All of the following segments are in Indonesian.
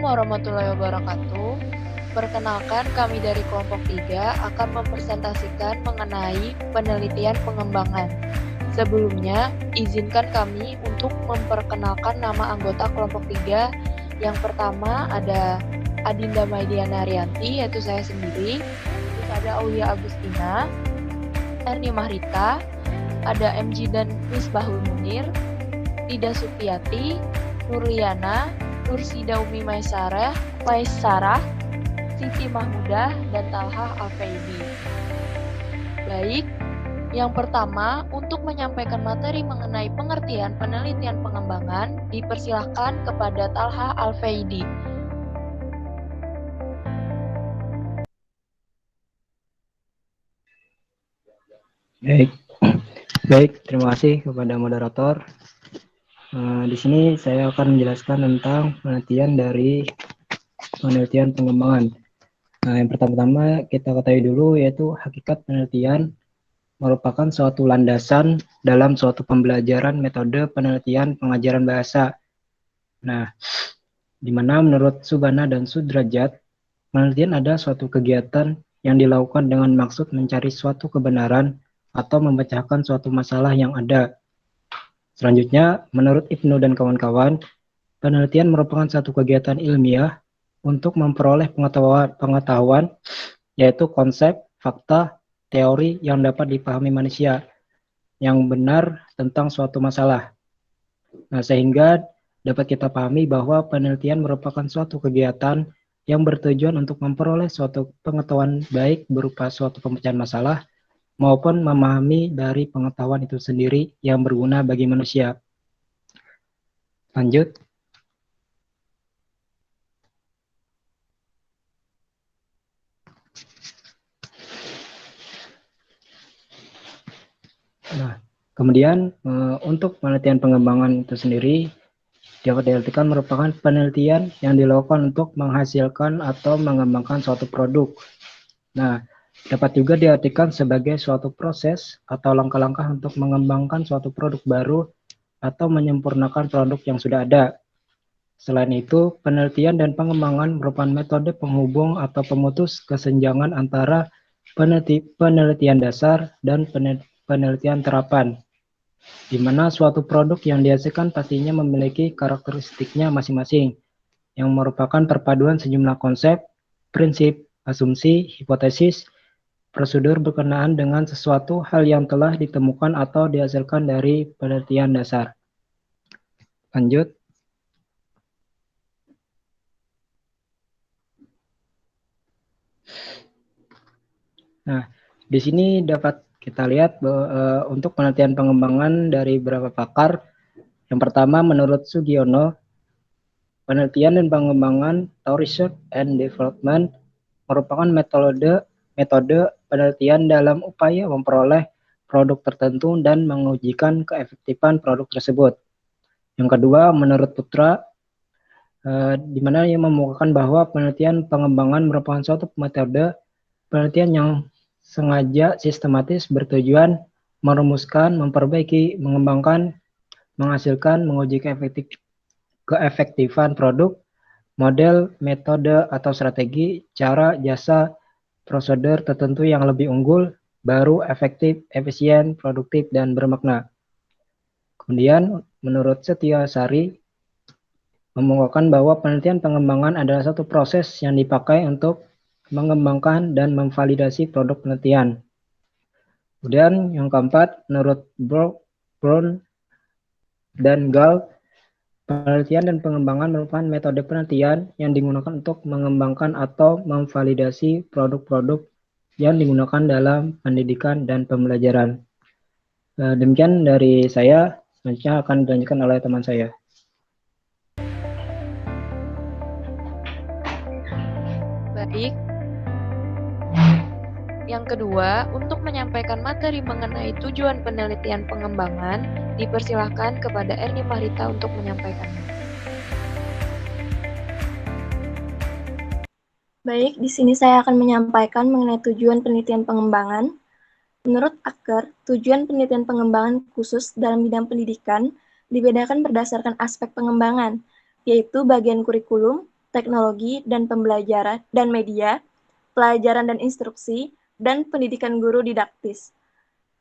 warahmatullahi wabarakatuh. Perkenalkan, kami dari kelompok 3 akan mempresentasikan mengenai penelitian pengembangan. Sebelumnya, izinkan kami untuk memperkenalkan nama anggota kelompok 3. Yang pertama ada Adinda Maidiana Arianti, yaitu saya sendiri. Terus ada Aulia Agustina, Erni Mahrita, ada MG dan Misbahul Munir, Rida Supiati, Nurliana, Nursida Umi Maisarah, Siti Mahmudah, dan Talha Alfaidi. Baik, yang pertama, untuk menyampaikan materi mengenai pengertian penelitian pengembangan, dipersilahkan kepada Talha Alfaidi. Baik, terima kasih kepada moderator. Di sini saya akan menjelaskan tentang penelitian pengembangan. Yang pertama-tama kita ketahui dulu yaitu hakikat penelitian merupakan suatu landasan dalam suatu pembelajaran metode penelitian pengajaran bahasa. Nah, di mana menurut Subana dan Sudrajat, penelitian adalah suatu kegiatan yang dilakukan dengan maksud mencari suatu kebenaran atau memecahkan suatu masalah yang ada. Selanjutnya, menurut Ibnu dan kawan-kawan, penelitian merupakan satu kegiatan ilmiah untuk memperoleh pengetahuan, yaitu konsep, fakta, teori yang dapat dipahami manusia yang benar tentang suatu masalah. Nah, sehingga dapat kita pahami bahwa penelitian merupakan suatu kegiatan yang bertujuan untuk memperoleh suatu pengetahuan baik berupa suatu pemecahan masalah maupun memahami dari pengetahuan itu sendiri yang berguna bagi manusia. Lanjut. Nah, kemudian untuk penelitian pengembangan itu sendiri dapat diartikan merupakan penelitian yang dilakukan untuk menghasilkan atau mengembangkan suatu produk. Nah, dapat juga diartikan sebagai suatu proses atau langkah-langkah untuk mengembangkan suatu produk baru atau menyempurnakan produk yang sudah ada. Selain itu, penelitian dan pengembangan merupakan metode penghubung atau pemutus kesenjangan antara penelitian dasar dan penelitian terapan, di mana suatu produk yang dihasilkan pastinya memiliki karakteristiknya masing-masing, yang merupakan perpaduan sejumlah konsep, prinsip, asumsi, hipotesis, prosedur berkenaan dengan sesuatu hal yang telah ditemukan atau dihasilkan dari penelitian dasar. Lanjut. Nah, di sini dapat kita lihat bahwa untuk penelitian pengembangan dari beberapa pakar. Yang pertama, menurut Sugiono, penelitian dan pengembangan atau research and development merupakan metode penelitian dalam upaya memperoleh produk tertentu dan mengujikan keefektifan produk tersebut. Yang kedua, menurut Putra, di mana ia memukakan bahwa penelitian pengembangan merupakan suatu metode penelitian yang sengaja sistematis bertujuan merumuskan, memperbaiki, mengembangkan, menghasilkan, menguji keefektifan produk, model, metode, atau strategi, cara, jasa, prosedur tertentu yang lebih unggul, baru, efektif, efisien, produktif, dan bermakna. Kemudian, menurut Setia Sari, mengungkapkan bahwa penelitian pengembangan adalah satu proses yang dipakai untuk mengembangkan dan memvalidasi produk penelitian. Kemudian yang keempat, menurut Brown dan Gall, penelitian dan pengembangan merupakan metode penelitian yang digunakan untuk mengembangkan atau memvalidasi produk-produk yang digunakan dalam pendidikan dan pembelajaran. Demikian dari saya, selanjutnya akan dilanjutkan oleh teman saya. Baik. Yang kedua, untuk menyampaikan materi mengenai tujuan penelitian pengembangan, dipersilahkan kepada Erni Mahrita untuk menyampaikannya. Baik, di sini saya akan menyampaikan mengenai tujuan penelitian pengembangan. Menurut Acker, tujuan penelitian pengembangan khusus dalam bidang pendidikan dibedakan berdasarkan aspek pengembangan, yaitu bagian kurikulum, teknologi dan pembelajaran dan media, pelajaran dan instruksi, dan pendidikan guru didaktis.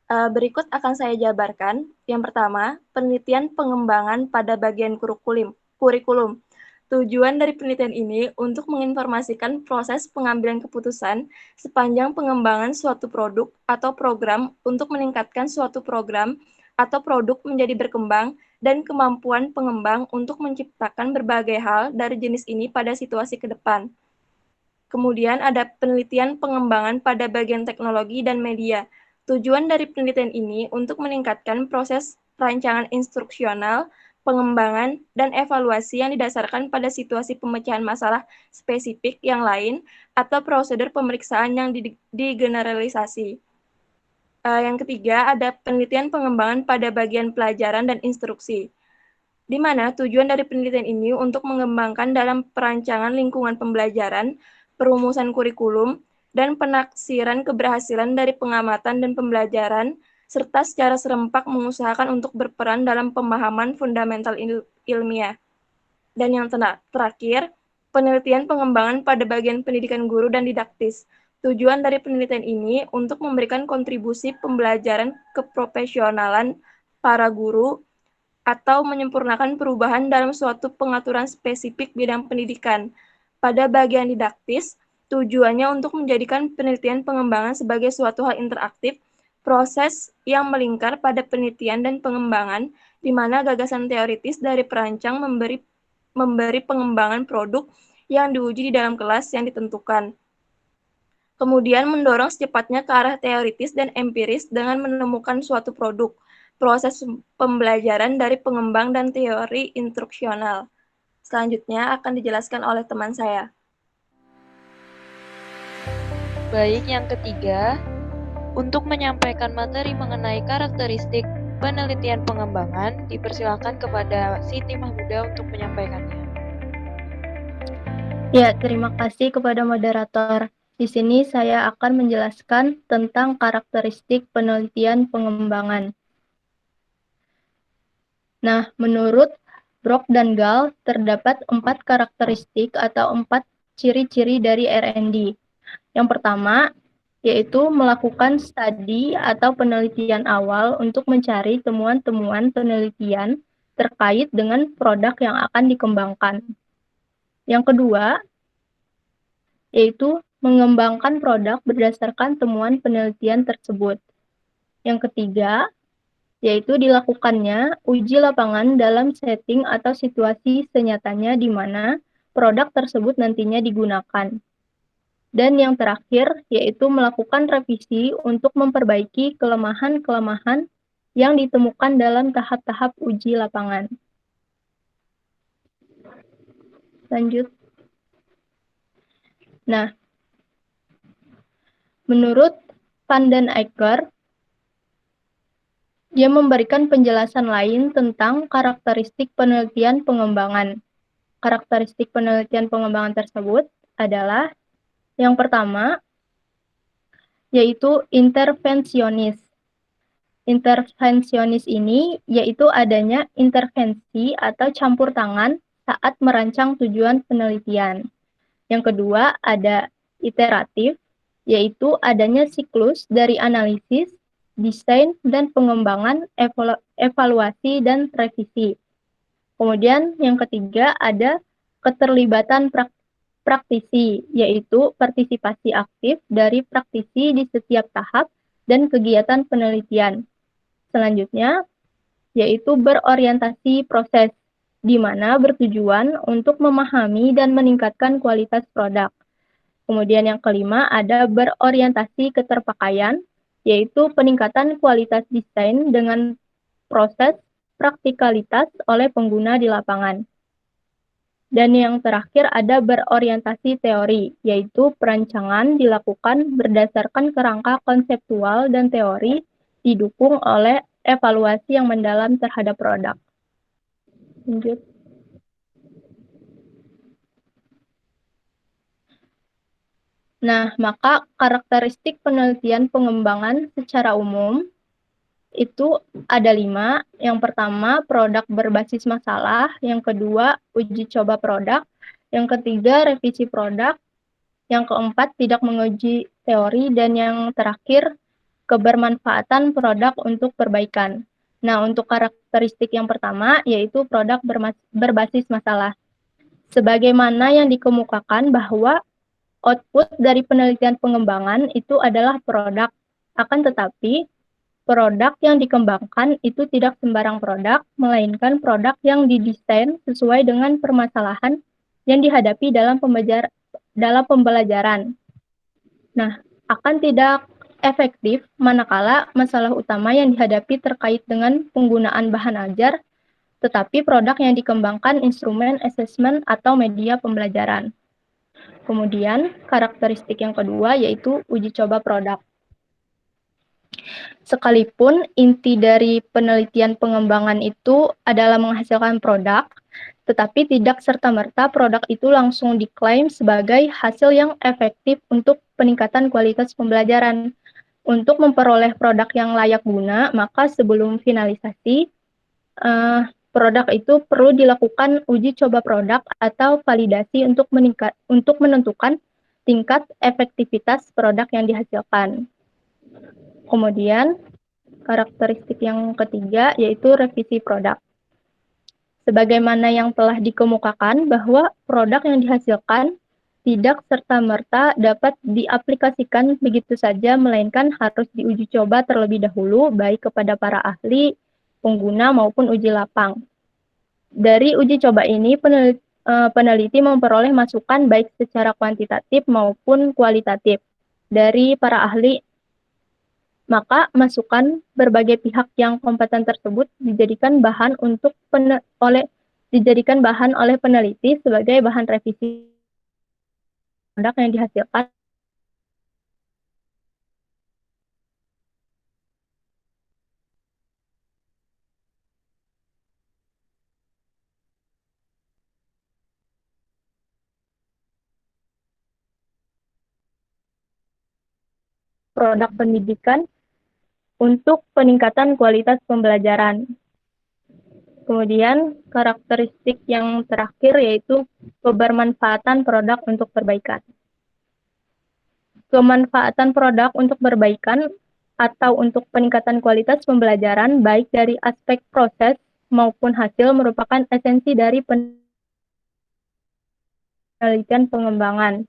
Berikut akan saya jabarkan. Yang pertama, penelitian pengembangan pada bagian kurikulum. Tujuan dari penelitian ini untuk menginformasikan proses pengambilan keputusan sepanjang pengembangan suatu produk atau program untuk meningkatkan suatu program atau produk menjadi berkembang dan kemampuan pengembang untuk menciptakan berbagai hal dari jenis ini pada situasi ke depan. Kemudian ada penelitian pengembangan pada bagian teknologi dan media. Tujuan dari penelitian ini untuk meningkatkan proses perancangan instruksional, pengembangan, dan evaluasi yang didasarkan pada situasi pemecahan masalah spesifik yang lain atau prosedur pemeriksaan yang digeneralisasi. Yang ketiga, ada penelitian pengembangan pada bagian pelajaran dan instruksi, di mana tujuan dari penelitian ini untuk mengembangkan dalam perancangan lingkungan pembelajaran, perumusan kurikulum, dan penaksiran keberhasilan dari pengamatan dan pembelajaran, serta secara serempak mengusahakan untuk berperan dalam pemahaman fundamental ilmiah. Dan yang terakhir, penelitian pengembangan pada bagian pendidikan guru dan didaktis. Tujuan dari penelitian ini untuk memberikan kontribusi pembelajaran keprofesionalan para guru atau menyempurnakan perubahan dalam suatu pengaturan spesifik bidang pendidikan. Pada bagian didaktis, tujuannya untuk menjadikan penelitian pengembangan sebagai suatu hal interaktif, proses yang melingkar pada penelitian dan pengembangan, di mana gagasan teoritis dari perancang memberi pengembangan produk yang diuji di dalam kelas yang ditentukan. Kemudian mendorong secepatnya ke arah teoritis dan empiris dengan menemukan suatu produk, proses pembelajaran dari pengembang dan teori instruksional. Selanjutnya akan dijelaskan oleh teman saya. Baik, yang ketiga, untuk menyampaikan materi mengenai karakteristik penelitian pengembangan, dipersilakan kepada Siti Mahmuda untuk menyampaikannya. Ya, terima kasih kepada moderator. Di sini saya akan menjelaskan tentang karakteristik penelitian pengembangan. Nah, menurut Brock dan Gall, terdapat 4 karakteristik atau 4 ciri-ciri dari R&D. Yang pertama, yaitu melakukan studi atau penelitian awal untuk mencari temuan-temuan penelitian terkait dengan produk yang akan dikembangkan. Yang kedua, yaitu mengembangkan produk berdasarkan temuan penelitian tersebut. Yang ketiga, yaitu dilakukannya uji lapangan dalam setting atau situasi senyatanya di mana produk tersebut nantinya digunakan. Dan yang terakhir, yaitu melakukan revisi untuk memperbaiki kelemahan-kelemahan yang ditemukan dalam tahap-tahap uji lapangan. Lanjut. Nah, menurut Van den Akker, dia memberikan penjelasan lain tentang karakteristik penelitian pengembangan. Karakteristik penelitian pengembangan tersebut adalah yang pertama, yaitu intervensionis. Intervensionis ini yaitu adanya intervensi atau campur tangan saat merancang tujuan penelitian. Yang kedua, ada iteratif, yaitu adanya siklus dari analisis, desain, dan pengembangan, evaluasi, dan revisi. Kemudian yang ketiga, ada keterlibatan praktisi, yaitu partisipasi aktif dari praktisi di setiap tahap dan kegiatan penelitian. Selanjutnya, yaitu berorientasi proses, di mana bertujuan untuk memahami dan meningkatkan kualitas produk. Kemudian yang kelima, ada berorientasi keterpakaian, yaitu peningkatan kualitas desain dengan proses praktikalitas oleh pengguna di lapangan. Dan yang terakhir ada berorientasi teori, yaitu perancangan dilakukan berdasarkan kerangka konseptual dan teori didukung oleh evaluasi yang mendalam terhadap produk. Lanjut. Nah, maka karakteristik penelitian pengembangan secara umum itu ada 5. Yang pertama, produk berbasis masalah. Yang kedua, uji coba produk. Yang ketiga, revisi produk. Yang keempat, tidak menguji teori. Dan yang terakhir, kebermanfaatan produk untuk perbaikan. Nah, untuk karakteristik yang pertama, yaitu produk berbasis masalah. Sebagaimana yang dikemukakan bahwa output dari penelitian pengembangan itu adalah produk. Akan tetapi, produk yang dikembangkan itu tidak sembarang produk, melainkan produk yang didesain sesuai dengan permasalahan yang dihadapi dalam pembelajaran. Nah, akan tidak efektif manakala masalah utama yang dihadapi terkait dengan penggunaan bahan ajar, tetapi produk yang dikembangkan instrumen assessment atau media pembelajaran. Kemudian, karakteristik yang kedua yaitu uji coba produk. Sekalipun inti dari penelitian pengembangan itu adalah menghasilkan produk, tetapi tidak serta-merta produk itu langsung diklaim sebagai hasil yang efektif untuk peningkatan kualitas pembelajaran. Untuk memperoleh produk yang layak guna, maka sebelum finalisasi, produk itu perlu dilakukan uji coba produk atau validasi untuk menentukan tingkat efektivitas produk yang dihasilkan. Kemudian, karakteristik yang ketiga yaitu revisi produk. Sebagaimana yang telah dikemukakan bahwa produk yang dihasilkan tidak serta-merta dapat diaplikasikan begitu saja, melainkan harus diuji coba terlebih dahulu, baik kepada para ahli, pengguna, maupun uji lapang. Dari uji coba ini, peneliti memperoleh masukan baik secara kuantitatif maupun kualitatif dari para ahli. Maka masukan berbagai pihak yang kompeten tersebut dijadikan bahan oleh peneliti sebagai bahan revisi produk yang dihasilkan. Produk pendidikan untuk peningkatan kualitas pembelajaran. Kemudian, karakteristik yang terakhir yaitu kebermanfaatan produk untuk perbaikan. Kemanfaatan produk untuk perbaikan atau untuk peningkatan kualitas pembelajaran, baik dari aspek proses maupun hasil, merupakan esensi dari penelitian pengembangan.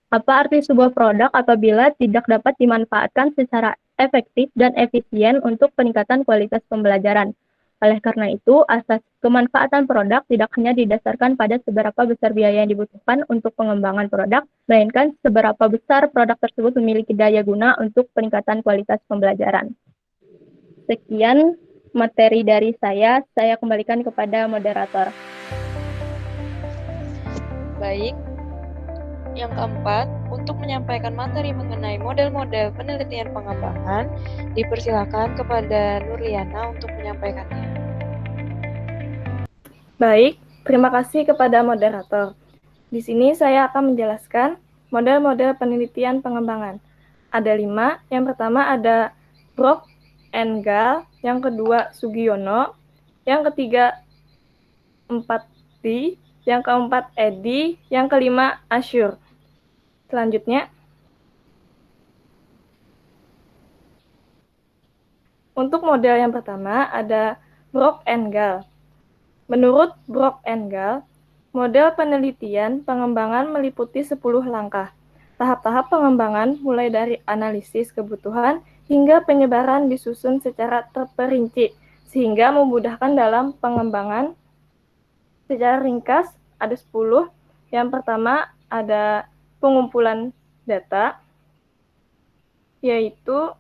Apa arti sebuah produk apabila tidak dapat dimanfaatkan secara efektif dan efisien untuk peningkatan kualitas pembelajaran? Oleh karena itu, asas kemanfaatan produk tidak hanya didasarkan pada seberapa besar biaya yang dibutuhkan untuk pengembangan produk, melainkan seberapa besar produk tersebut memiliki daya guna untuk peningkatan kualitas pembelajaran. Sekian materi dari saya kembalikan kepada moderator. Baik. Yang keempat, untuk menyampaikan materi mengenai model-model penelitian pengembangan, dipersilakan kepada Nurliana untuk menyampaikannya. Baik, terima kasih kepada moderator. Di sini saya akan menjelaskan model-model penelitian pengembangan. Ada 5, yang pertama ada Brock and Gall, yang kedua Sugiono, yang ketiga 4D, yang keempat Eddy, yang kelima Assure. Selanjutnya, untuk model yang pertama ada Brock and Gall. Menurut Brock and Gall, model penelitian pengembangan meliputi 10 langkah. Tahap-tahap pengembangan mulai dari analisis kebutuhan hingga penyebaran disusun secara terperinci, sehingga memudahkan dalam pengembangan. Secara ringkas, ada 10. Yang pertama ada pengumpulan data, yaitu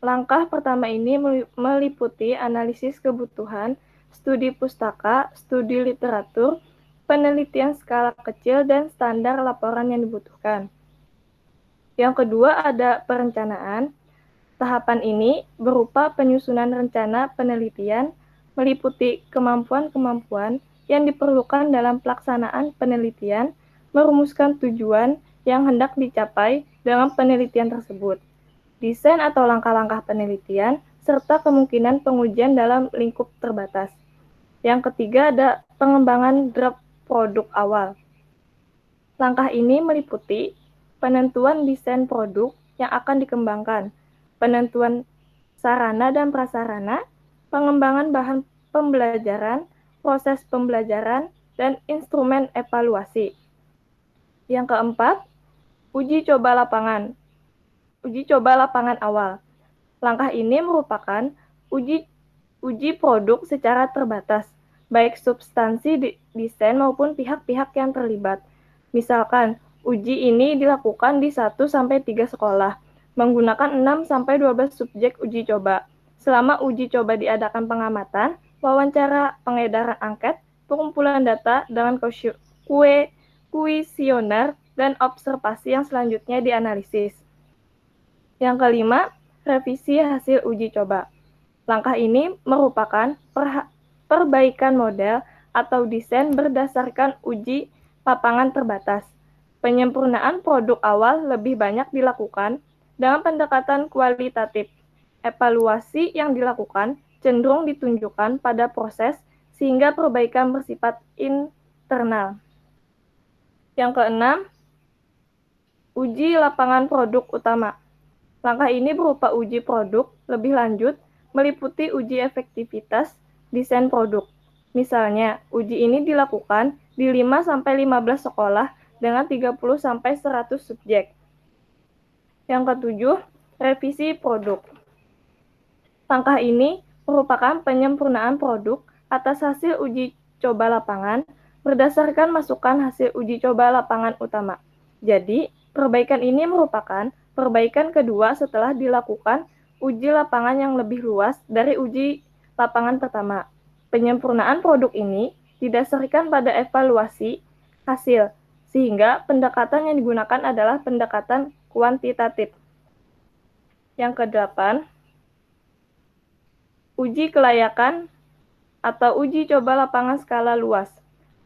langkah pertama ini meliputi analisis kebutuhan, studi pustaka, studi literatur, penelitian skala kecil, dan standar laporan yang dibutuhkan. Yang kedua ada perencanaan. Tahapan ini berupa penyusunan rencana penelitian, meliputi kemampuan-kemampuan yang diperlukan dalam pelaksanaan penelitian, merumuskan tujuan yang hendak dicapai dengan penelitian tersebut, desain atau langkah-langkah penelitian, serta kemungkinan pengujian dalam lingkup terbatas. Yang ketiga ada pengembangan draft produk awal. Langkah ini meliputi penentuan desain produk yang akan dikembangkan, penentuan sarana dan prasarana, pengembangan bahan pembelajaran, proses pembelajaran, dan instrumen evaluasi. Yang keempat, uji coba lapangan. Uji coba lapangan awal. Langkah ini merupakan uji produk secara terbatas, baik substansi desain maupun pihak-pihak yang terlibat. Misalkan, uji ini dilakukan di 1-3 sekolah, menggunakan 6-12 subjek uji coba. Selama uji coba diadakan pengamatan, wawancara, pengedaran angket, pengumpulan data dengan kuesioner, dan observasi yang selanjutnya dianalisis. Yang kelima, revisi hasil uji coba. Langkah ini merupakan perbaikan model atau desain berdasarkan uji lapangan terbatas. Penyempurnaan produk awal lebih banyak dilakukan dengan pendekatan kualitatif. Evaluasi yang dilakukan cenderung ditunjukkan pada proses sehingga perbaikan bersifat internal. Yang keenam, uji lapangan produk utama. Langkah ini berupa uji produk lebih lanjut, meliputi uji efektivitas desain produk. Misalnya, uji ini dilakukan di 5-15 sekolah dengan 30-100 subjek. Yang ketujuh, revisi produk. Langkah ini merupakan penyempurnaan produk atas hasil uji coba lapangan berdasarkan masukan hasil uji coba lapangan utama. Jadi, perbaikan ini merupakan perbaikan kedua setelah dilakukan uji lapangan yang lebih luas dari uji lapangan pertama. Penyempurnaan produk ini didasarkan pada evaluasi hasil, sehingga pendekatan yang digunakan adalah pendekatan kuantitatif. Yang kedelapan, uji kelayakan atau uji coba lapangan skala luas.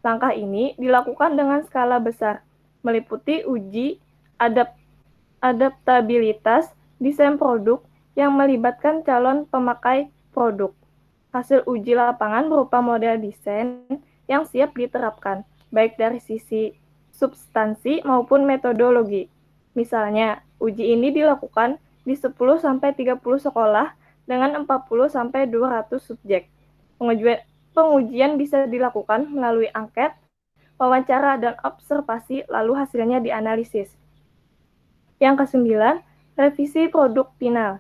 Langkah ini dilakukan dengan skala besar, meliputi uji adaptabilitas desain produk yang melibatkan calon pemakai produk. Hasil uji lapangan berupa model desain yang siap diterapkan, baik dari sisi substansi maupun metodologi. Misalnya, uji ini dilakukan di 10-30 sekolah dengan 40-200 subjek. Pengujian bisa dilakukan melalui angket, wawancara, dan observasi, lalu hasilnya dianalisis. Yang kesembilan, revisi produk final.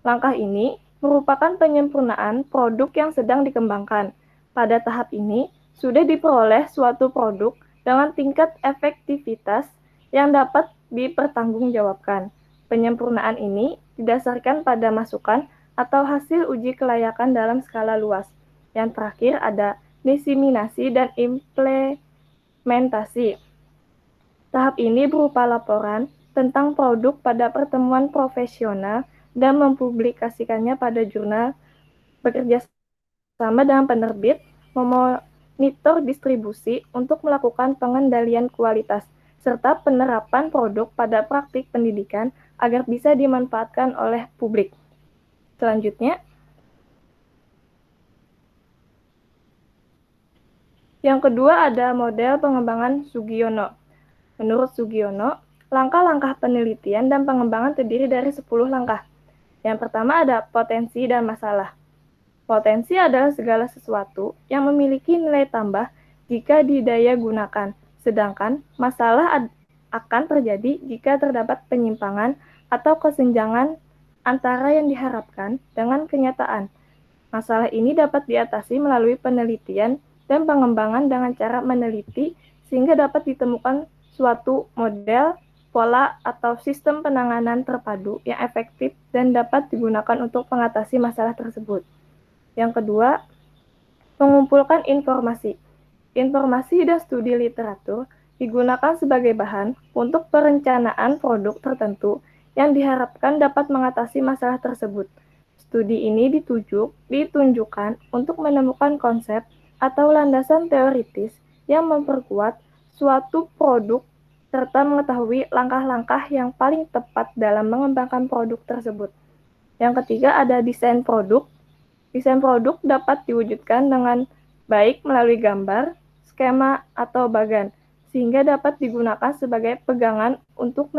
Langkah ini merupakan penyempurnaan produk yang sedang dikembangkan. Pada tahap ini, sudah diperoleh suatu produk dengan tingkat efektivitas yang dapat dipertanggungjawabkan. Penyempurnaan ini didasarkan pada masukan atau hasil uji kelayakan dalam skala luas. Yang terakhir ada diseminasi dan implementasi. Tahap ini berupa laporan tentang produk pada pertemuan profesional dan mempublikasikannya pada jurnal, bekerja sama dengan penerbit, memonitor distribusi untuk melakukan pengendalian kualitas, serta penerapan produk pada praktik pendidikan agar bisa dimanfaatkan oleh publik. Selanjutnya, yang kedua ada model pengembangan Sugiono. Menurut Sugiono, langkah-langkah penelitian dan pengembangan terdiri dari 10 langkah. Yang pertama ada potensi dan masalah. Potensi adalah segala sesuatu yang memiliki nilai tambah jika didaya gunakan, sedangkan masalah akan terjadi jika terdapat penyimpangan atau kesenjangan antara yang diharapkan dengan kenyataan. Masalah ini dapat diatasi melalui penelitian dan pengembangan dengan cara meneliti sehingga dapat ditemukan suatu model, pola, atau sistem penanganan terpadu yang efektif dan dapat digunakan untuk mengatasi masalah tersebut. Yang kedua, mengumpulkan informasi. Informasi dan studi literatur digunakan sebagai bahan untuk perencanaan produk tertentu yang diharapkan dapat mengatasi masalah tersebut. Studi ini ditunjukkan untuk menemukan konsep atau landasan teoritis yang memperkuat suatu produk serta mengetahui langkah-langkah yang paling tepat dalam mengembangkan produk tersebut. Yang ketiga ada desain produk. Desain produk dapat diwujudkan dengan baik melalui gambar, skema, atau bagan, sehingga dapat digunakan sebagai pegangan untuk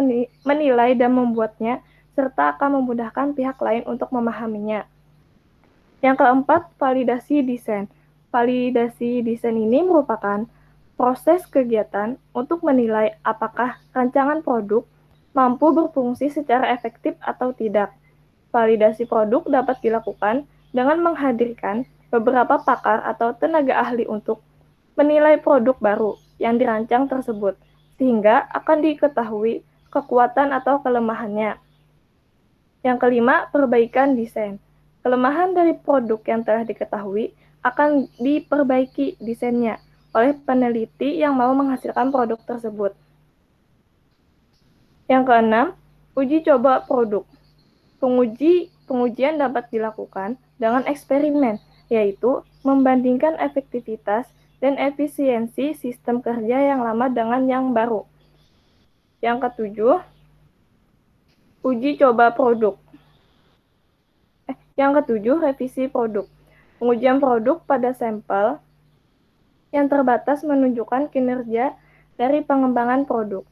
menilai dan membuatnya, serta akan memudahkan pihak lain untuk memahaminya. Yang keempat, validasi desain. Validasi desain ini merupakan proses kegiatan untuk menilai apakah rancangan produk mampu berfungsi secara efektif atau tidak. Validasi produk dapat dilakukan dengan menghadirkan beberapa pakar atau tenaga ahli untuk menilai produk baru yang dirancang tersebut, sehingga akan diketahui kekuatan atau kelemahannya. Yang kelima, perbaikan desain. Kelemahan dari produk yang telah diketahui akan diperbaiki desainnya oleh peneliti yang mau menghasilkan produk tersebut. Yang keenam, uji coba produk. Pengujian dapat dilakukan dengan eksperimen, yaitu membandingkan efektivitas dan efisiensi sistem kerja yang lama dengan yang baru. Yang ketujuh, uji coba produk. Yang ketujuh, revisi produk. Pengujian produk pada sampel yang terbatas menunjukkan kinerja dari pengembangan produk.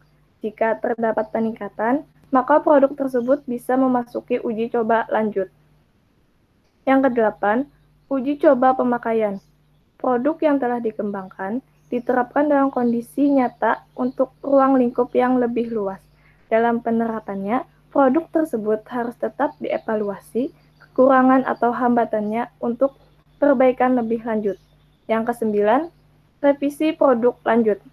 Jika terdapat peningkatan, maka produk tersebut bisa memasuki uji coba lanjut. Yang kedelapan, uji coba pemakaian. Produk yang telah dikembangkan diterapkan dalam kondisi nyata untuk ruang lingkup yang lebih luas. Dalam penerapannya, produk tersebut harus tetap dievaluasi kekurangan atau hambatannya untuk perbaikan lebih lanjut. Yang kesembilan, revisi produk lanjut.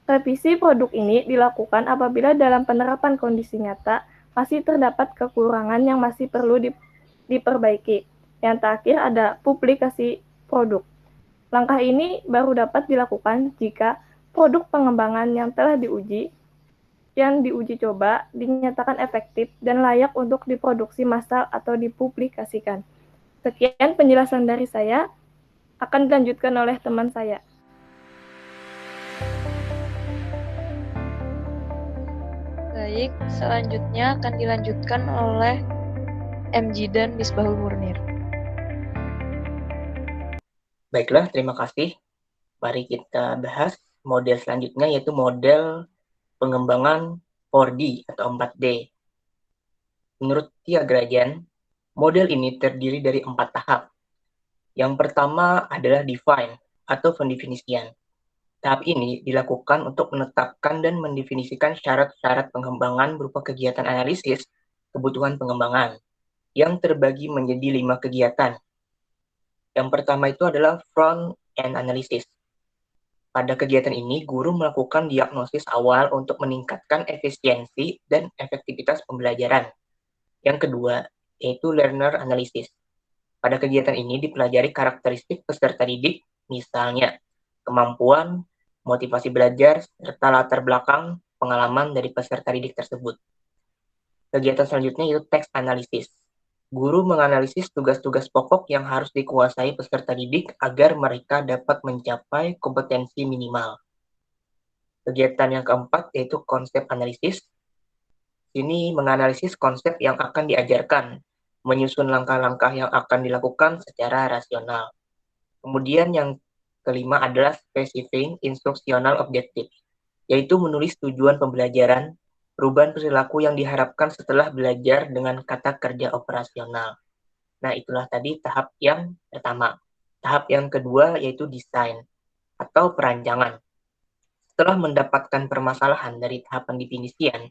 Revisi produk ini dilakukan apabila dalam penerapan kondisi nyata masih terdapat kekurangan yang masih perlu diperbaiki. Yang terakhir ada publikasi produk. Langkah ini baru dapat dilakukan jika produk pengembangan yang telah diuji coba dinyatakan efektif dan layak untuk diproduksi massal atau dipublikasikan. Sekian penjelasan dari saya, akan dilanjutkan oleh teman saya. Baik, selanjutnya akan dilanjutkan oleh MG dan Misbahul Murnir. Baiklah, terima kasih. Mari kita bahas model selanjutnya, yaitu model pengembangan 4D atau 4D. Menurut Tia Grajan, model ini terdiri dari 4 tahap. Yang pertama adalah define atau pendefinisian. Tahap ini dilakukan untuk menetapkan dan mendefinisikan syarat-syarat pengembangan berupa kegiatan analisis kebutuhan pengembangan yang terbagi menjadi 5 kegiatan. Yang pertama itu adalah front-end analysis. Pada kegiatan ini, guru melakukan diagnosis awal untuk meningkatkan efisiensi dan efektivitas pembelajaran. Yang kedua, yaitu learner analysis. Pada kegiatan ini dipelajari karakteristik peserta didik, misalnya kemampuan, motivasi belajar, serta latar belakang pengalaman dari peserta didik tersebut. Kegiatan selanjutnya yaitu text analysis. Guru menganalisis tugas-tugas pokok yang harus dikuasai peserta didik agar mereka dapat mencapai kompetensi minimal. Kegiatan yang keempat yaitu konsep analisis. Ini menganalisis konsep yang akan diajarkan, menyusun langkah-langkah yang akan dilakukan secara rasional. Kemudian yang kelima adalah specifying instructional objectives, yaitu menulis tujuan pembelajaran, perubahan perilaku yang diharapkan setelah belajar dengan kata kerja operasional. Nah, itulah tadi tahap yang pertama. Tahap yang kedua yaitu desain atau perancangan. Setelah mendapatkan permasalahan dari tahapan definisian,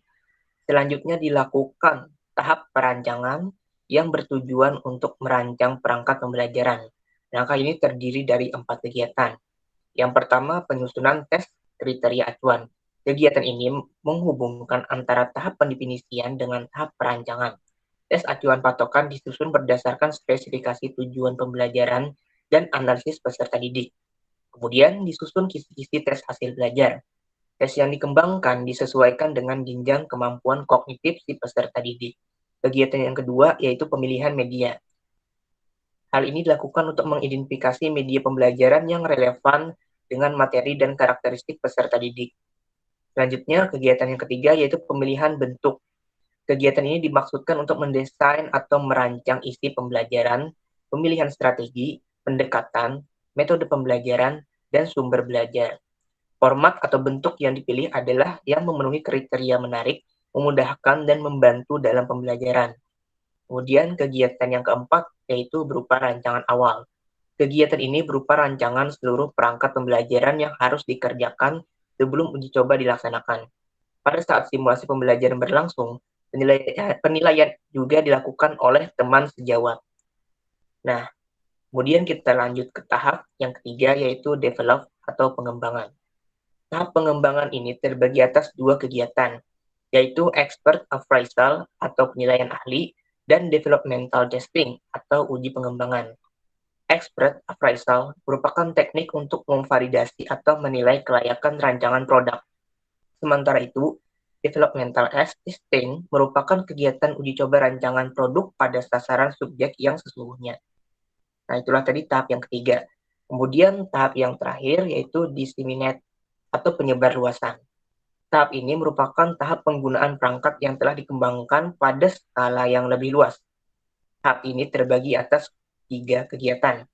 selanjutnya dilakukan tahap perancangan yang bertujuan untuk merancang perangkat pembelajaran. Langkah ini terdiri dari 4 kegiatan. Yang pertama, penyusunan tes kriteria acuan. Kegiatan ini menghubungkan antara tahap pendefinisian dengan tahap perancangan. Tes acuan patokan disusun berdasarkan spesifikasi tujuan pembelajaran dan analisis peserta didik. Kemudian disusun kisi-kisi tes hasil belajar. Tes yang dikembangkan disesuaikan dengan jenjang kemampuan kognitif si peserta didik. Kegiatan yang kedua yaitu pemilihan media. Hal ini dilakukan untuk mengidentifikasi media pembelajaran yang relevan dengan materi dan karakteristik peserta didik. Selanjutnya, kegiatan yang ketiga yaitu pemilihan bentuk. Kegiatan ini dimaksudkan untuk mendesain atau merancang isi pembelajaran, pemilihan strategi, pendekatan, metode pembelajaran, dan sumber belajar. Format atau bentuk yang dipilih adalah yang memenuhi kriteria menarik, memudahkan, dan membantu dalam pembelajaran. Kemudian kegiatan yang keempat yaitu berupa rancangan awal. Kegiatan ini berupa rancangan seluruh perangkat pembelajaran yang harus dikerjakan sebelum uji coba dilaksanakan. Pada saat simulasi pembelajaran berlangsung, penilaian juga dilakukan oleh teman sejawat. Nah, kemudian kita lanjut ke tahap yang ketiga yaitu develop atau pengembangan. Tahap pengembangan ini terbagi atas dua kegiatan, yaitu expert appraisal atau penilaian ahli dan developmental testing atau uji pengembangan. Expert appraisal merupakan teknik untuk memvalidasi atau menilai kelayakan rancangan produk. Sementara itu, developmental testing merupakan kegiatan uji coba rancangan produk pada sasaran subjek yang sesungguhnya. Nah, itulah tadi tahap yang ketiga. Kemudian tahap yang terakhir yaitu disseminate atau penyebar luasan. Tahap ini merupakan tahap penggunaan perangkat yang telah dikembangkan pada skala yang lebih luas. Tahap ini terbagi atas 3 kegiatan.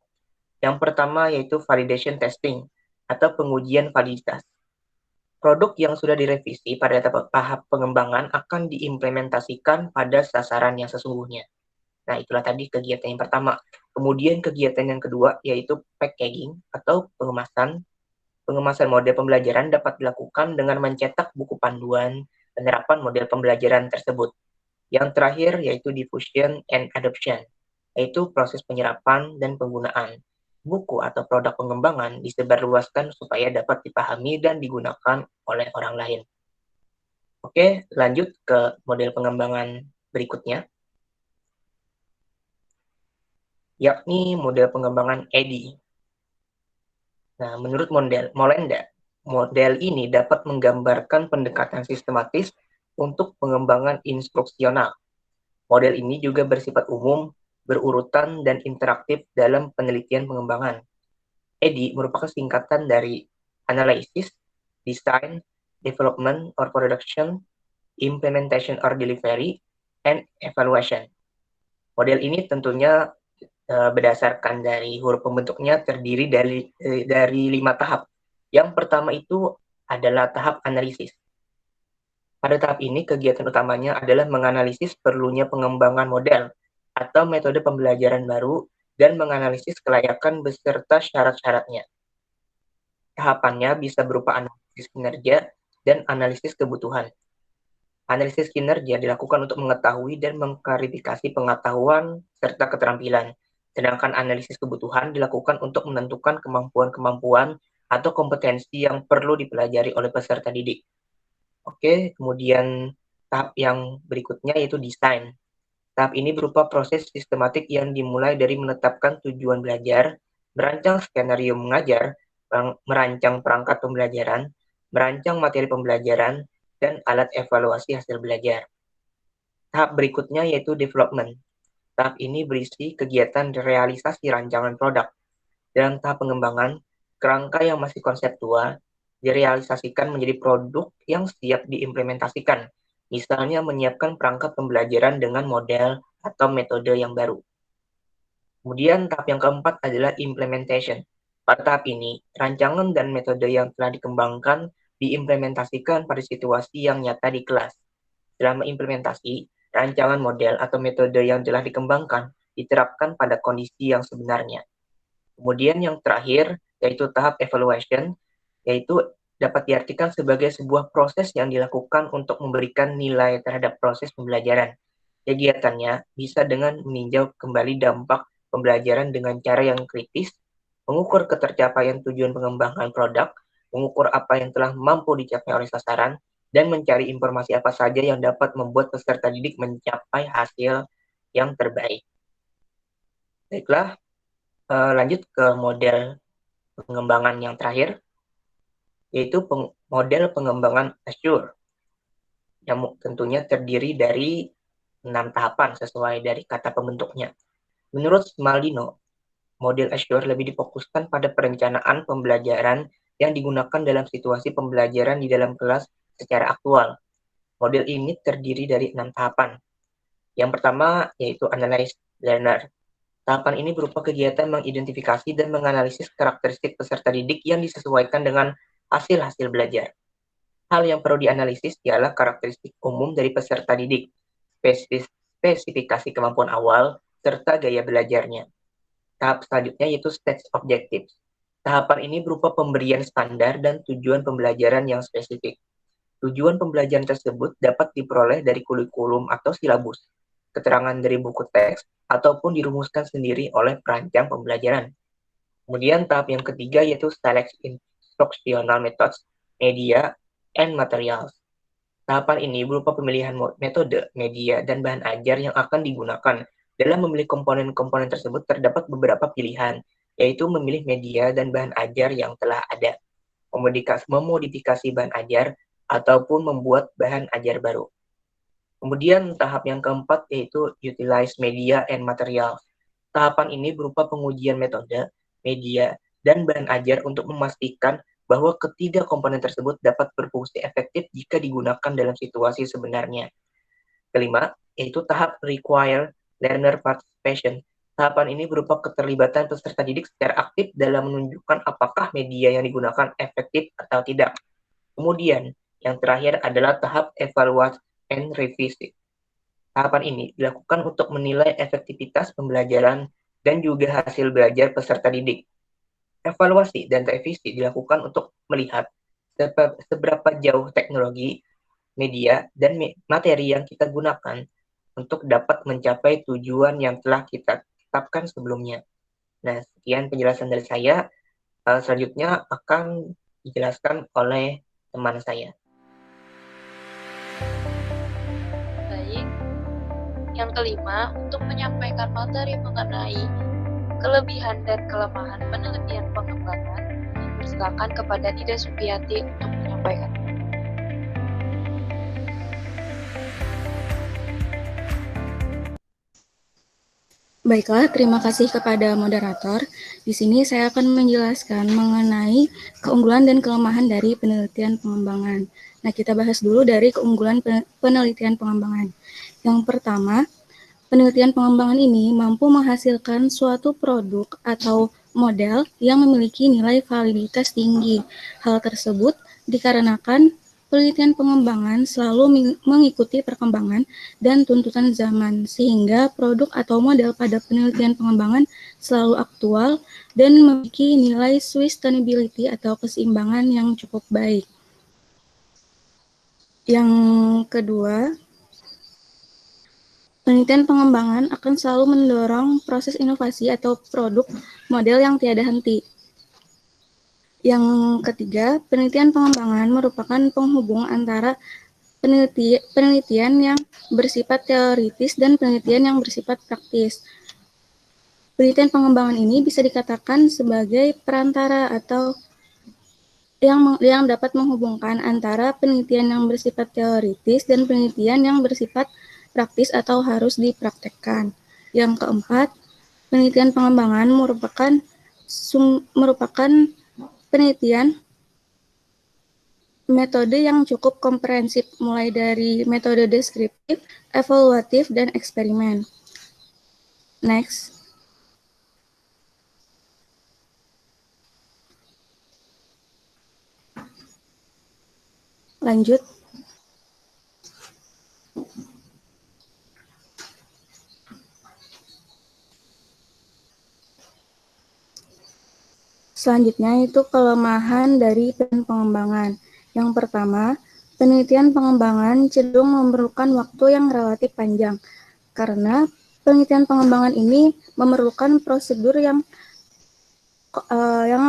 Yang pertama yaitu validation testing atau pengujian validitas. Produk yang sudah direvisi pada tahap pengembangan akan diimplementasikan pada sasaran yang sesungguhnya. Nah, itulah tadi kegiatan yang pertama. Kemudian kegiatan yang kedua yaitu packaging atau pengemasan. Pengemasan model pembelajaran dapat dilakukan dengan mencetak buku panduan penerapan model pembelajaran tersebut. Yang terakhir yaitu diffusion and adoption, yaitu proses penyerapan dan penggunaan. Buku atau produk pengembangan disebarluaskan supaya dapat dipahami dan digunakan oleh orang lain. Oke, lanjut ke model pengembangan berikutnya, yakni model pengembangan EDI. Nah, menurut Molenda, model ini dapat menggambarkan pendekatan sistematis untuk pengembangan instruksional. Model ini juga bersifat umum, berurutan, dan interaktif dalam penelitian pengembangan. EDI merupakan singkatan dari Analysis, Design, Development or Production, Implementation or Delivery, and Evaluation. Model ini tentunya berdasarkan dari huruf pembentuknya terdiri dari 5 tahap. Yang pertama itu adalah tahap analisis. Pada tahap ini, kegiatan utamanya adalah menganalisis perlunya pengembangan model atau metode pembelajaran baru dan menganalisis kelayakan beserta syarat-syaratnya. Tahapannya bisa berupa analisis kinerja dan analisis kebutuhan. Analisis kinerja dilakukan untuk mengetahui dan mengklarifikasi pengetahuan serta keterampilan. Sedangkan analisis kebutuhan dilakukan untuk menentukan kemampuan-kemampuan atau kompetensi yang perlu dipelajari oleh peserta didik. Oke, kemudian tahap yang berikutnya yaitu desain. Tahap ini berupa proses sistematik yang dimulai dari menetapkan tujuan belajar, merancang skenario mengajar, merancang perangkat pembelajaran, merancang materi pembelajaran, dan alat evaluasi hasil belajar. Tahap berikutnya yaitu development. Tahap ini berisi kegiatan realisasi rancangan produk. Dalam tahap pengembangan, kerangka yang masih konseptual direalisasikan menjadi produk yang siap diimplementasikan, misalnya menyiapkan perangkat pembelajaran dengan model atau metode yang baru. Kemudian tahap yang keempat adalah implementation. Pada tahap ini, rancangan dan metode yang telah dikembangkan diimplementasikan pada situasi yang nyata di kelas. Selama implementasi, rancangan model atau metode yang telah dikembangkan diterapkan pada kondisi yang sebenarnya. Kemudian yang terakhir, yaitu tahap evaluation, yaitu dapat diartikan sebagai sebuah proses yang dilakukan untuk memberikan nilai terhadap proses pembelajaran. Kegiatannya bisa dengan meninjau kembali dampak pembelajaran dengan cara yang kritis, mengukur ketercapaian tujuan pengembangan produk, mengukur apa yang telah mampu dicapai oleh sasaran, dan mencari informasi apa saja yang dapat membuat peserta didik mencapai hasil yang terbaik. Baiklah, lanjut ke model pengembangan yang terakhir, yaitu model pengembangan Assure, yang tentunya terdiri dari 6 tahapan sesuai dari kata pembentuknya. Menurut Smaldino, model Assure lebih difokuskan pada perencanaan pembelajaran yang digunakan dalam situasi pembelajaran di dalam kelas secara aktual. Model ini terdiri dari 6 tahapan. Yang pertama yaitu Analyze Learner. Tahapan ini berupa kegiatan mengidentifikasi dan menganalisis karakteristik peserta didik yang disesuaikan dengan hasil-hasil belajar. Hal yang perlu dianalisis ialah karakteristik umum dari peserta didik, spesifikasi kemampuan awal, serta gaya belajarnya. Tahap selanjutnya yaitu stage objectives. Tahapan ini berupa pemberian standar dan tujuan pembelajaran yang spesifik. Tujuan pembelajaran tersebut dapat diperoleh dari kurikulum atau silabus, keterangan dari buku teks, ataupun dirumuskan sendiri oleh perancang pembelajaran. Kemudian tahap yang ketiga yaitu select instructional methods, media, and materials. Tahapan ini berupa pemilihan metode, media, dan bahan ajar yang akan digunakan. Dalam memilih komponen-komponen tersebut terdapat beberapa pilihan, yaitu memilih media dan bahan ajar yang telah ada, memodifikasi bahan ajar, ataupun membuat bahan ajar baru. Kemudian tahap yang keempat yaitu utilize media and materials. Tahapan ini berupa pengujian metode, media, dan bahan ajar untuk memastikan bahwa ketiga komponen tersebut dapat berfungsi efektif jika digunakan dalam situasi sebenarnya. Kelima, yaitu tahap require learner participation. Tahapan ini berupa keterlibatan peserta didik secara aktif dalam menunjukkan apakah media yang digunakan efektif atau tidak. Kemudian, yang terakhir adalah tahap evaluate and revisi. Tahapan ini dilakukan untuk menilai efektivitas pembelajaran dan juga hasil belajar peserta didik. Evaluasi dan revisi dilakukan untuk melihat seberapa jauh teknologi, media, dan materi yang kita gunakan untuk dapat mencapai tujuan yang telah kita tetapkan sebelumnya. Nah, sekian penjelasan dari saya. Selanjutnya akan dijelaskan oleh teman saya. Baik. Yang kelima, untuk menyampaikan materi mengenai kelebihan dan kelemahan penelitian pengembangan, dipersilakan kepada Nida Supiati untuk menyampaikan. Baiklah, terima kasih kepada moderator. Di sini saya akan menjelaskan mengenai keunggulan dan kelemahan dari penelitian pengembangan. Nah, kita bahas dulu dari keunggulan penelitian pengembangan. Yang pertama, penelitian pengembangan ini mampu menghasilkan suatu produk atau model yang memiliki nilai validitas tinggi. Hal tersebut dikarenakan penelitian pengembangan selalu mengikuti perkembangan dan tuntutan zaman, sehingga produk atau model pada penelitian pengembangan selalu aktual dan memiliki nilai sustainability atau keseimbangan yang cukup baik. Yang kedua, penelitian pengembangan akan selalu mendorong proses inovasi atau produk model yang tiada henti. Yang ketiga, penelitian pengembangan merupakan penghubung antara penelitian yang bersifat teoritis dan penelitian yang bersifat praktis. Penelitian pengembangan ini bisa dikatakan sebagai perantara atau yang dapat menghubungkan antara penelitian yang bersifat teoritis dan penelitian yang bersifat praktis atau harus dipraktekkan. Yang keempat, penelitian pengembangan merupakan penelitian metode yang cukup komprehensif, mulai dari metode deskriptif, evaluatif, dan eksperimen. Next. Lanjut. Selanjutnya itu kelemahan dari penelitian pengembangan. Yang pertama, penelitian pengembangan cenderung memerlukan waktu yang relatif panjang, karena penelitian pengembangan ini memerlukan prosedur yang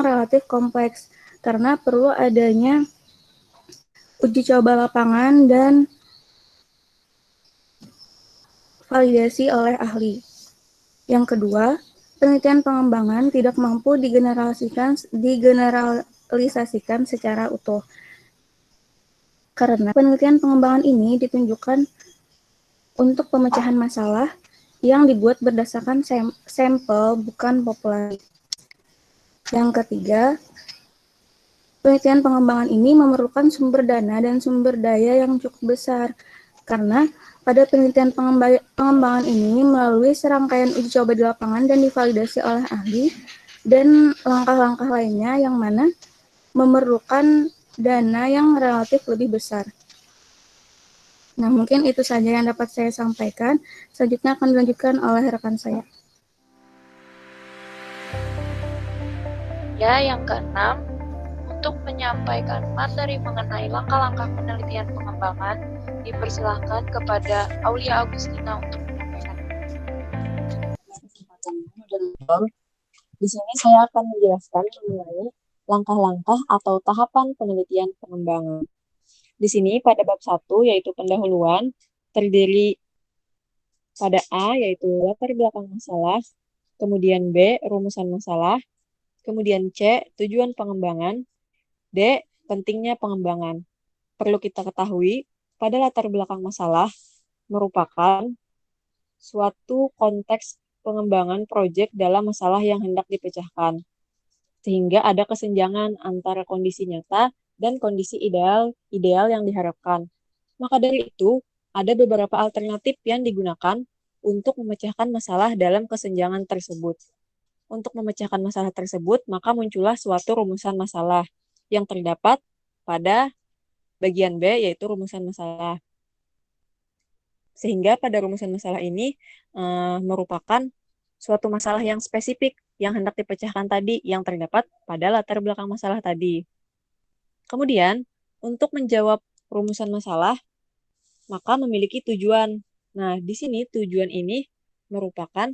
relatif kompleks, karena perlu adanya uji coba lapangan dan validasi oleh ahli. Yang kedua, penelitian pengembangan tidak mampu digeneralisasikan secara utuh. Karena penelitian pengembangan ini ditunjukkan untuk pemecahan masalah yang dibuat berdasarkan sampel, bukan populasi. Yang ketiga, penelitian pengembangan ini memerlukan sumber dana dan sumber daya yang cukup besar. Karena pada penelitian pengembangan ini melalui serangkaian uji coba di lapangan dan divalidasi oleh ahli dan langkah-langkah lainnya yang mana memerlukan dana yang relatif lebih besar. Nah, mungkin itu saja yang dapat saya sampaikan. Selanjutnya akan dilanjutkan oleh rekan saya. Ya, yang keenam, untuk menyampaikan materi mengenai langkah-langkah penelitian pengembangan, dipersilahkan kepada Aulia Agustina untuk menyampaikan. Di sini saya akan menjelaskan mengenai langkah-langkah atau tahapan penelitian pengembangan. Di sini pada bab 1 yaitu pendahuluan terdiri pada A yaitu latar belakang masalah, kemudian B rumusan masalah, kemudian C tujuan pengembangan, D pentingnya pengembangan. Perlu kita ketahui pada latar belakang masalah merupakan suatu konteks pengembangan proyek dalam masalah yang hendak dipecahkan. Sehingga ada kesenjangan antara kondisi nyata dan kondisi ideal yang diharapkan. Maka dari itu, ada beberapa alternatif yang digunakan untuk memecahkan masalah dalam kesenjangan tersebut. Untuk memecahkan masalah tersebut, maka muncullah suatu rumusan masalah yang terdapat pada bagian B, yaitu rumusan masalah. Sehingga pada rumusan masalah ini merupakan suatu masalah yang spesifik yang hendak dipecahkan tadi yang terdapat pada latar belakang masalah tadi. Kemudian, untuk menjawab rumusan masalah, maka memiliki tujuan. Nah, di sini tujuan ini merupakan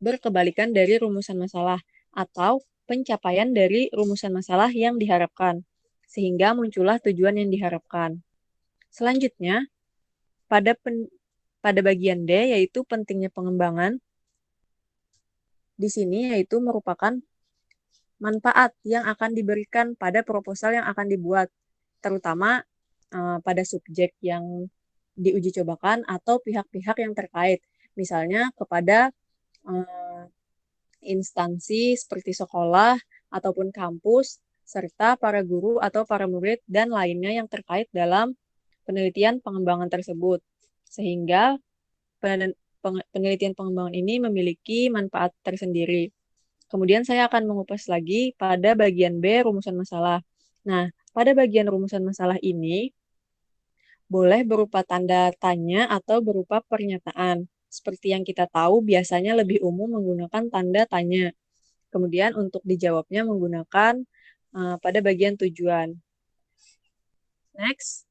berkebalikan dari rumusan masalah atau pencapaian dari rumusan masalah yang diharapkan, sehingga muncullah tujuan yang diharapkan. Selanjutnya, pada bagian D, yaitu pentingnya pengembangan, di sini yaitu merupakan manfaat yang akan diberikan pada proposal yang akan dibuat, terutama pada subjek yang diuji cobakan atau pihak-pihak yang terkait, misalnya kepada instansi seperti sekolah ataupun kampus, serta para guru atau para murid dan lainnya yang terkait dalam penelitian pengembangan tersebut. Sehingga penelitian pengembangan ini memiliki manfaat tersendiri. Kemudian saya akan mengupas lagi pada bagian B, rumusan masalah. Nah, pada bagian rumusan masalah ini, boleh berupa tanda tanya atau berupa pernyataan. Seperti yang kita tahu, biasanya lebih umum menggunakan tanda tanya. Kemudian untuk dijawabnya menggunakan pada bagian tujuan. Next.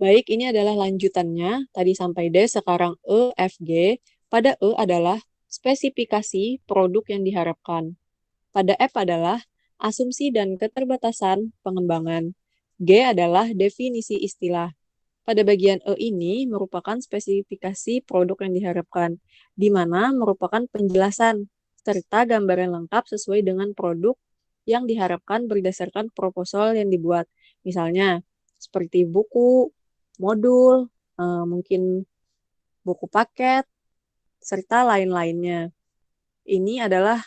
Baik, ini adalah lanjutannya. Tadi sampai D, sekarang E, F, G. Pada E adalah spesifikasi produk yang diharapkan. Pada F adalah asumsi dan keterbatasan pengembangan. G adalah definisi istilah. Pada bagian E ini merupakan spesifikasi produk yang diharapkan, di mana merupakan penjelasan serta gambaran lengkap sesuai dengan produk yang diharapkan berdasarkan proposal yang dibuat. Misalnya, seperti buku, modul, mungkin buku paket, serta lain-lainnya. Ini adalah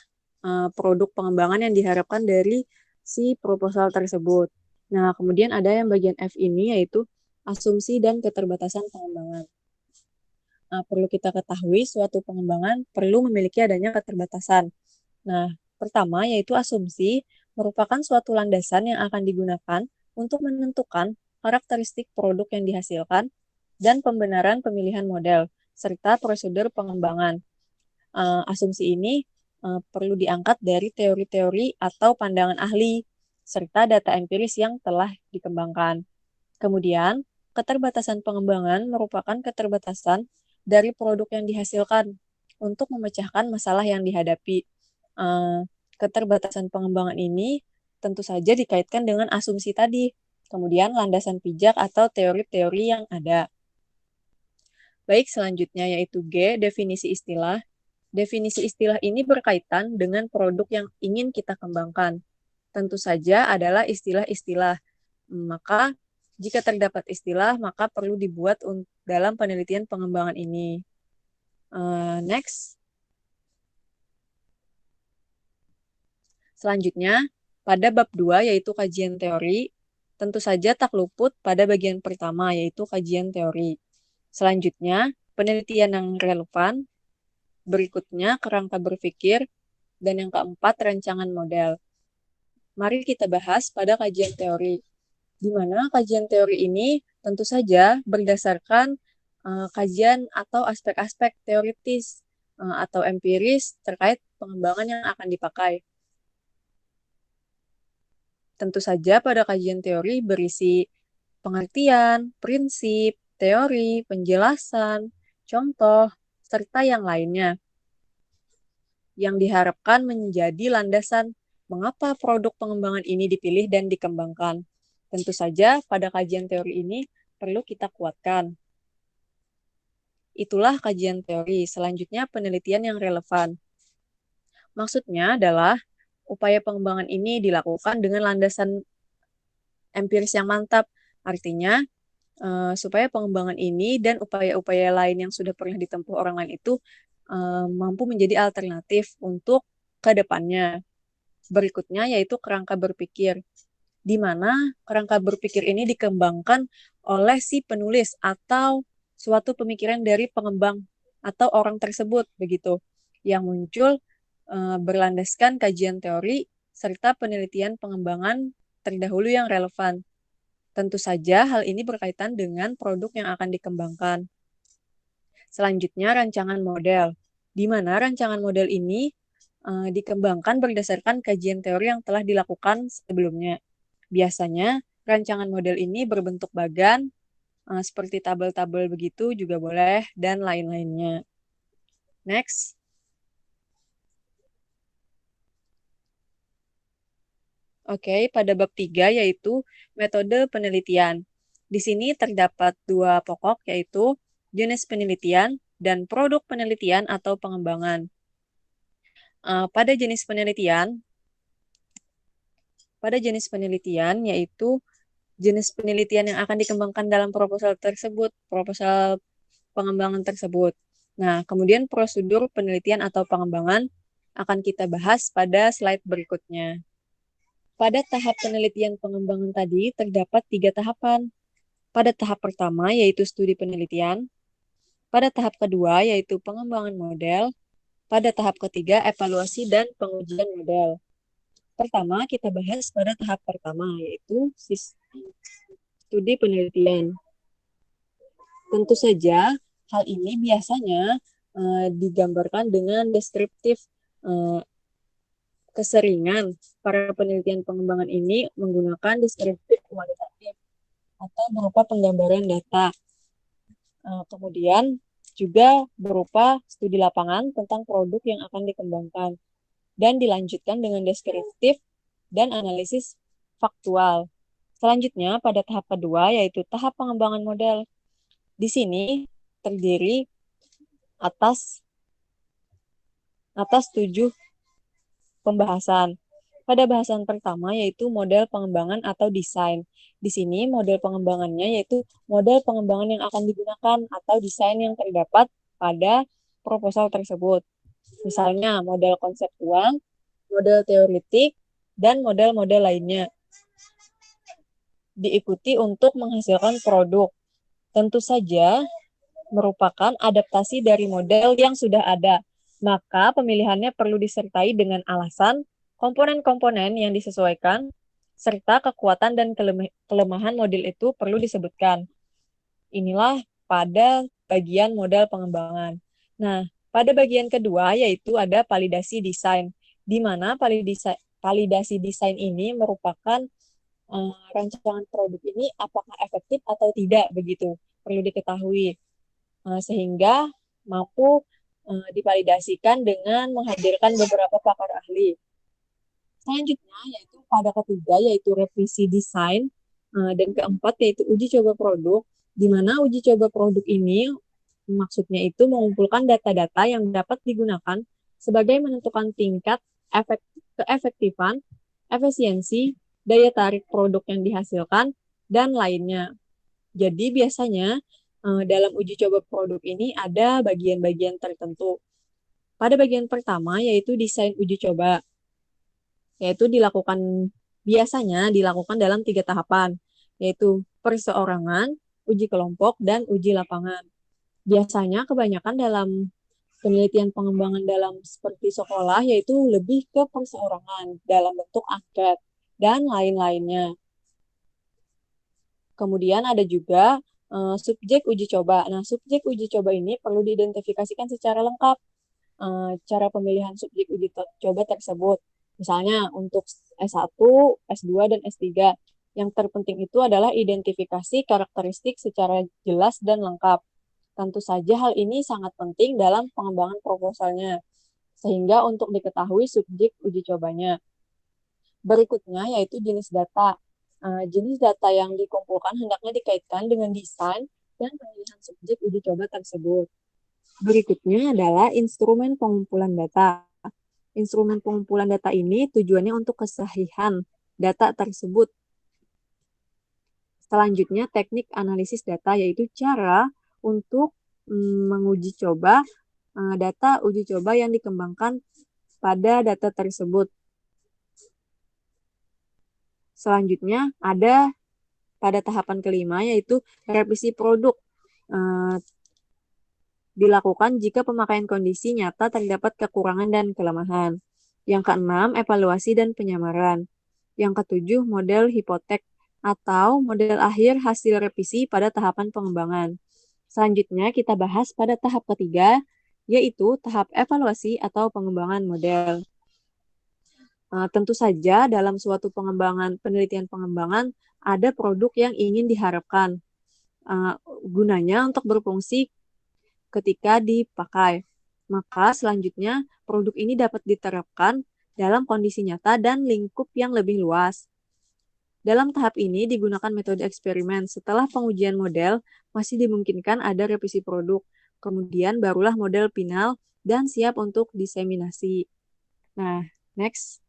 produk pengembangan yang diharapkan dari si proposal tersebut. Nah, kemudian ada yang bagian F ini yaitu asumsi dan keterbatasan pengembangan. Nah, perlu kita ketahui suatu pengembangan perlu memiliki adanya keterbatasan. Nah, pertama yaitu asumsi merupakan suatu landasan yang akan digunakan untuk menentukan karakteristik produk yang dihasilkan dan pembenaran pemilihan model serta prosedur pengembangan. Asumsi ini perlu diangkat dari teori-teori atau pandangan ahli, serta data empiris yang telah dikembangkan. Kemudian, keterbatasan pengembangan merupakan keterbatasan dari produk yang dihasilkan untuk memecahkan masalah yang dihadapi. Keterbatasan pengembangan ini tentu saja dikaitkan dengan asumsi tadi, kemudian landasan pijak atau teori-teori yang ada. Baik, selanjutnya yaitu G, definisi istilah. Definisi istilah ini berkaitan dengan produk yang ingin kita kembangkan. Tentu saja adalah istilah-istilah. Maka, jika terdapat istilah, maka perlu dibuat dalam penelitian pengembangan ini. Next. Selanjutnya, pada bab 2 yaitu kajian teori, tentu saja tak luput pada bagian pertama yaitu kajian teori. Selanjutnya, penelitian yang relevan. Berikutnya, kerangka berpikir. Dan yang keempat, rancangan model. Mari kita bahas pada kajian teori. Di mana kajian teori ini tentu saja berdasarkan kajian atau aspek-aspek teoritis atau empiris terkait pengembangan yang akan dipakai. Tentu saja pada kajian teori berisi pengertian, prinsip, teori, penjelasan, contoh, serta yang lainnya yang diharapkan menjadi landasan mengapa produk pengembangan ini dipilih dan dikembangkan. Tentu saja pada kajian teori ini perlu kita kuatkan. Itulah kajian teori. Selanjutnya penelitian yang relevan. Maksudnya adalah upaya pengembangan ini dilakukan dengan landasan empiris yang mantap. Artinya, supaya pengembangan ini dan upaya-upaya lain yang sudah pernah ditempuh orang lain itu mampu menjadi alternatif untuk ke depannya. Berikutnya yaitu kerangka berpikir, di mana kerangka berpikir ini dikembangkan oleh si penulis atau suatu pemikiran dari pengembang atau orang tersebut, begitu, yang muncul berlandaskan kajian teori serta penelitian pengembangan terdahulu yang relevan. Tentu saja hal ini berkaitan dengan produk yang akan dikembangkan. Selanjutnya rancangan model, di mana rancangan model ini dikembangkan berdasarkan kajian teori yang telah dilakukan sebelumnya. Biasanya rancangan model ini berbentuk bagan, seperti tabel-tabel begitu juga boleh, dan lain-lainnya. Next. Oke, pada bab 3 yaitu metode penelitian. Di sini terdapat dua pokok yaitu jenis penelitian dan produk penelitian atau pengembangan. Pada jenis penelitian yaitu jenis penelitian yang akan dikembangkan dalam proposal tersebut, proposal pengembangan tersebut. Nah, kemudian prosedur penelitian atau pengembangan akan kita bahas pada slide berikutnya. Pada tahap penelitian pengembangan tadi terdapat 3 tahapan. Pada tahap pertama yaitu studi penelitian, pada tahap kedua yaitu pengembangan model, pada tahap ketiga evaluasi dan pengujian model. Pertama kita bahas pada tahap pertama yaitu studi penelitian. Tentu saja hal ini biasanya digambarkan dengan deskriptif. Keseringan para penelitian pengembangan ini menggunakan deskriptif kualitatif atau berupa penggambaran data. Kemudian juga berupa studi lapangan tentang produk yang akan dikembangkan dan dilanjutkan dengan deskriptif dan analisis faktual. Selanjutnya pada tahap kedua yaitu tahap pengembangan model. Di sini terdiri atas 7 pembahasan. Pada bahasan pertama yaitu model pengembangan atau desain. Di sini model pengembangannya yaitu model pengembangan yang akan digunakan atau desain yang terdapat pada proposal tersebut. Misalnya model konseptual, model teoritik, dan model-model lainnya. Diikuti untuk menghasilkan produk. Tentu saja merupakan adaptasi dari model yang sudah ada. Maka pemilihannya perlu disertai dengan alasan, komponen-komponen yang disesuaikan, serta kekuatan dan kelemahan model itu perlu disebutkan. Inilah pada bagian model pengembangan. Nah, pada bagian kedua yaitu ada validasi desain, di mana validasi desain ini merupakan rancangan produk ini apakah efektif atau tidak, begitu perlu diketahui. Sehingga mampu divalidasikan dengan menghadirkan beberapa pakar ahli. Selanjutnya yaitu pada ketiga yaitu revisi desain dan keempat yaitu uji coba produk, di mana uji coba produk ini maksudnya itu mengumpulkan data-data yang dapat digunakan sebagai menentukan tingkat keefektifan, efisiensi, daya tarik produk yang dihasilkan, dan lainnya. Jadi biasanya dalam uji coba produk ini ada bagian-bagian tertentu. Pada bagian pertama yaitu desain uji coba, yaitu biasanya dilakukan dalam 3 tahapan, yaitu perseorangan, uji kelompok, dan uji lapangan. Biasanya kebanyakan dalam penelitian pengembangan dalam seperti sekolah yaitu lebih ke perseorangan dalam bentuk angket dan lain-lainnya. Kemudian ada juga subjek uji coba. Nah, subjek uji coba ini perlu diidentifikasikan secara lengkap cara pemilihan subjek uji coba tersebut. Misalnya untuk S1, S2, dan S3. Yang terpenting itu adalah identifikasi karakteristik secara jelas dan lengkap. Tentu saja hal ini sangat penting dalam pengembangan proposalnya, sehingga untuk diketahui subjek uji cobanya. Berikutnya yaitu jenis data. Jenis data yang dikumpulkan hendaknya dikaitkan dengan desain dan pemilihan subjek uji coba tersebut. Berikutnya adalah instrumen pengumpulan data. Instrumen pengumpulan data ini tujuannya untuk kesahihan data tersebut. Selanjutnya, teknik analisis data, yaitu cara untuk menguji coba data uji coba yang dikembangkan pada data tersebut. Selanjutnya, ada pada tahapan kelima, yaitu revisi produk. Dilakukan jika pemakaian kondisi nyata terdapat kekurangan dan kelemahan. Yang keenam, evaluasi dan penyamaran. Yang ketujuh, model hipotek atau model akhir hasil revisi pada tahapan pengembangan. Selanjutnya kita bahas pada tahap ketiga, yaitu tahap evaluasi atau pengembangan model. Tentu saja dalam suatu penelitian pengembangan ada produk yang ingin diharapkan. Gunanya untuk berfungsi ketika dipakai. Maka selanjutnya produk ini dapat diterapkan dalam kondisi nyata dan lingkup yang lebih luas. Dalam tahap ini digunakan metode eksperimen. Setelah pengujian model, masih dimungkinkan ada revisi produk. Kemudian barulah model final dan siap untuk diseminasi. Nah, next.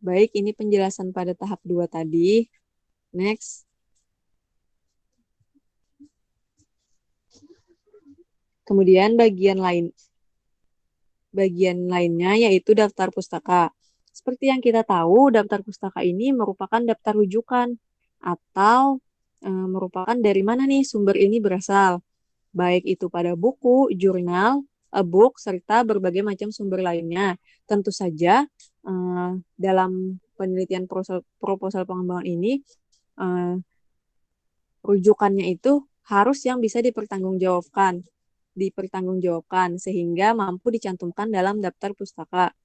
Baik, ini penjelasan pada tahap 2 tadi. Next. Kemudian bagian lainnya yaitu daftar pustaka. Seperti yang kita tahu, daftar pustaka ini merupakan daftar rujukan atau merupakan dari mana nih sumber ini berasal. Baik itu pada buku, jurnal, e-book, serta berbagai macam sumber lainnya. Tentu saja dalam penelitian proposal pengembangan ini, rujukannya itu harus yang bisa dipertanggungjawabkan sehingga mampu dicantumkan dalam daftar pustaka.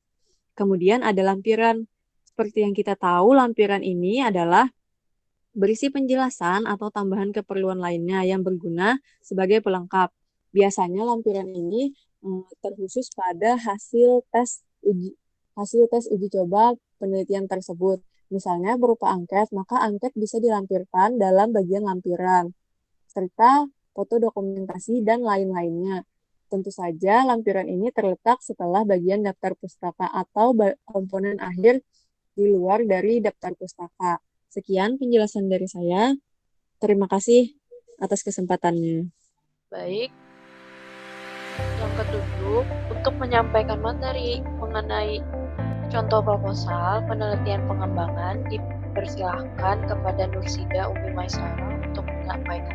Kemudian ada lampiran. Seperti yang kita tahu, lampiran ini adalah berisi penjelasan atau tambahan keperluan lainnya yang berguna sebagai pelengkap. Biasanya lampiran ini terkhusus pada hasil tes uji coba penelitian tersebut. Misalnya berupa angket, maka angket bisa dilampirkan dalam bagian lampiran, serta foto dokumentasi dan lain-lainnya. Tentu saja lampiran ini terletak setelah bagian daftar pustaka atau komponen akhir di luar dari daftar pustaka. Sekian penjelasan dari saya. Terima kasih atas kesempatannya. Baik. Yang ketujuh, untuk menyampaikan materi mengenai contoh proposal penelitian pengembangan, dipersilahkan kepada Nursida Umi Maisara untuk menyampaikan.